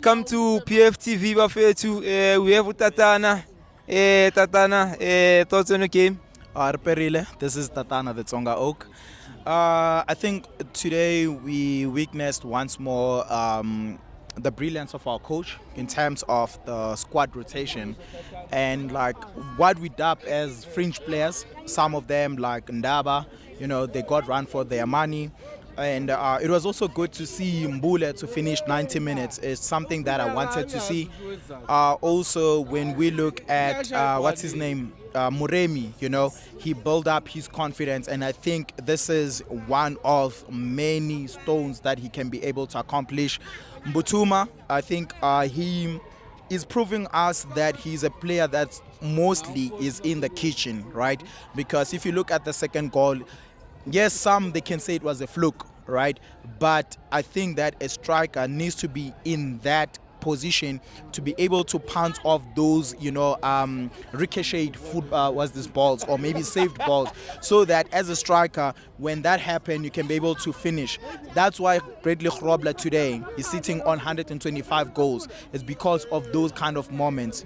Welcome to PFTV Bafetu. We have Tatana. Tatana, thoughts on the game? Rele, this is Tatana, the Tsonga Oak. I think today we witnessed once more the brilliance of our coach in terms of the squad rotation and like what we dub as fringe players. Some of them like Ndaba, they got run for their money. And it was also good to see Mbule to finish 90 minutes. It's something that I wanted to see. Also, when we look at what's his name, Muremi, he built up his confidence, and I think this is one of many stones that he can be able to accomplish. Mbutuma, I think he is proving us that he's a player that mostly is in the kitchen, right? Because if you look at the second goal, yes, some they can say it was a fluke, right? But I think that a striker needs to be in that position to be able to pounce off those, ricocheted was this balls or maybe saved balls, so that as a striker, when that happens, you can be able to finish. That's why Bradley Grobler today is sitting on 125 goals. It's because of those kind of moments,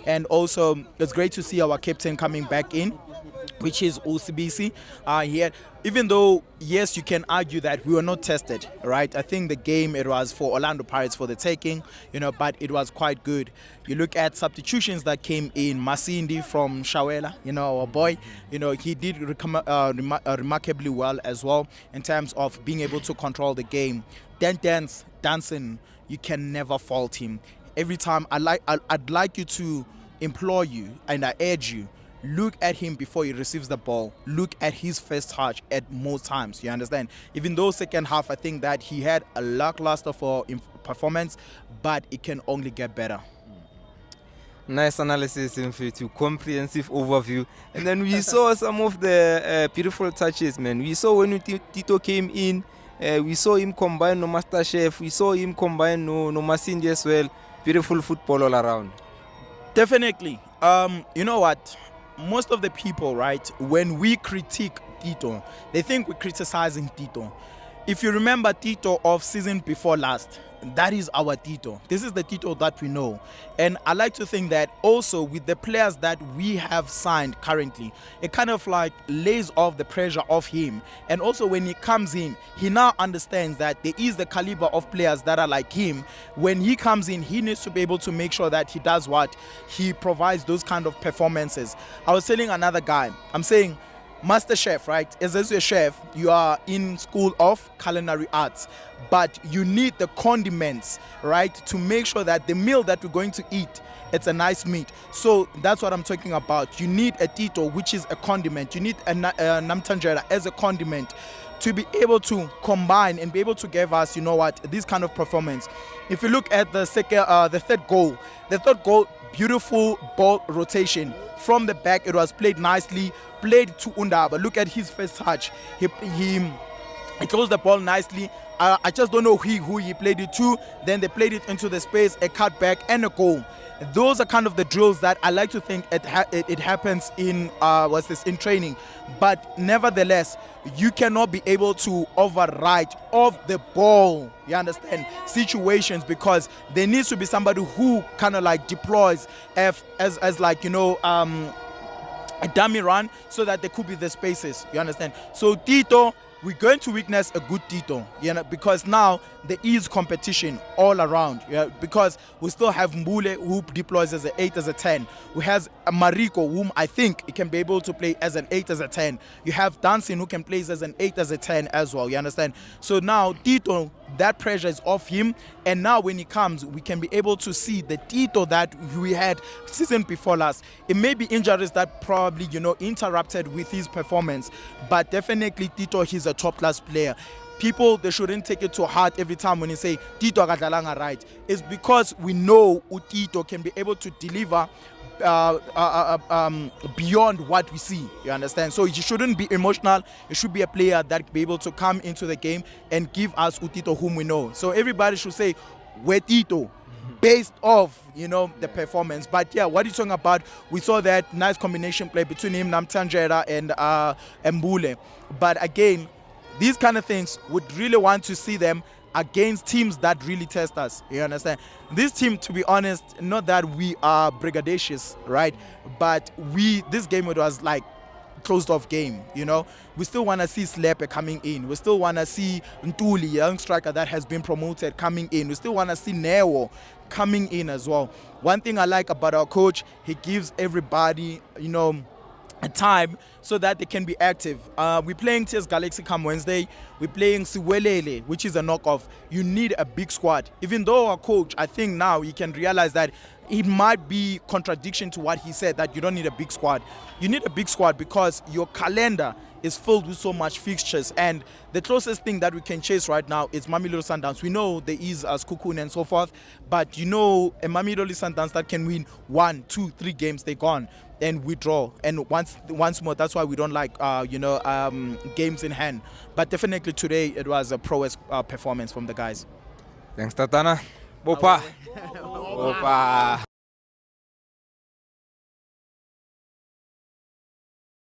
And also, it's great to see our captain coming back in, which is OCBC here. Even though, yes, you can argue that we were not tested, right? I think the game, it was for Orlando Pirates for the taking, but it was quite good. You look at substitutions that came in. Masindi from Shawela, our boy, he did remarkably well as well in terms of being able to control the game. Dancing, you can never fault him. Every time, I'd like you to implore you, and I urge you, look at him before he receives the ball. Look at his first touch at most times. You understand? Even though second half, I think that he had a lackluster for performance, but it can only get better. Nice analysis, to comprehensive overview. And then we saw some of the beautiful touches, man. We saw when Tito came in, we saw him combine no Master Chef, we saw him combine no Masindi as well. Beautiful football all around. Definitely. You know what? Most of the people, right, when we critique Tito, they think we're criticizing Tito. If you remember Tito of season before last, that is our Tito. This is the Tito that we know. And I like to think that also with the players that we have signed currently, it kind of like lays off the pressure of him. And also when he comes in, he now understands that there is the caliber of players that are like him. When he comes in, he needs to be able to make sure that he does what? He provides those kind of performances. I was telling another guy, I'm saying, Master Chef, right? As a chef, you are in school of culinary arts, but you need the condiments, right, to make sure that the meal that we're going to eat, it's a nice meat. So that's what I'm talking about. You need a Tito, which is a condiment. You need a Namtanjera as a condiment to be able to combine and be able to give us, this kind of performance. If you look at the third goal, beautiful ball rotation from the back. It was played nicely, played to Ndaba. Look at his first touch. He closed the ball nicely. I just don't know who he played it to. Then they played it into the space, a cutback and a goal. Those are kind of the drills that I like to think it happens in in training. But nevertheless, you cannot be able to override off the ball, you understand, situations, because there needs to be somebody who kind of like deploys as a dummy run, so that there could be the spaces, you understand. So Tito, we're going to witness a good Tito, because now there is competition all around, because we still have Mbule, who deploys as an 8, as a 10. We have Mariko, whom I think he can be able to play as an 8, as a 10. You have Dancing, who can play as an 8, as a 10 as well, you understand. So now Tito, that pressure is off him, and now when he comes, we can be able to see the Tito that we had season before last. It may be injuries that probably interrupted with his performance, but definitely Tito, he's a top class player. People, they shouldn't take it to heart every time when you say Tito akadlalanga right. It's because we know Tito can be able to deliver beyond what we see, you understand. So you shouldn't be emotional. You should be a player that be able to come into the game and give us Tito whom we know. So everybody should say we're Tito based off the performance. But yeah, what are you talking about? We saw that nice combination play between him, Namtanjera, and Mbule. But again, these kind of things, would really want to see them against teams that really test us. You understand? This team, to be honest, not that we are braggadocious, right? But this game, it was like closed off game, you know. We still want to see Sihle coming in. We still want to see Nduli, young striker that has been promoted, coming in. We still want to see Neo coming in as well. One thing I like about our coach, he gives everybody, you know, a time so that they can be active. We're playing TS Galaxy come Wednesday. We're playing Sebelebele, which is a knockoff. You need a big squad. Even though our coach, I think now he can realize that it might be contradiction to what he said, that you don't need a big squad. You need a big squad because your calendar is filled with so much fixtures, and the closest thing that we can chase right now is Mamelodi Sundowns. We know there is Cocoon and so forth, but you know, a Mamelodi Sundowns that can win 1, 2, 3 games, they're gone and we draw. And once more, that's why we don't like games in hand. But definitely today it was a prowess performance from the guys. Thanks, Tatana. Bopa. Bopa.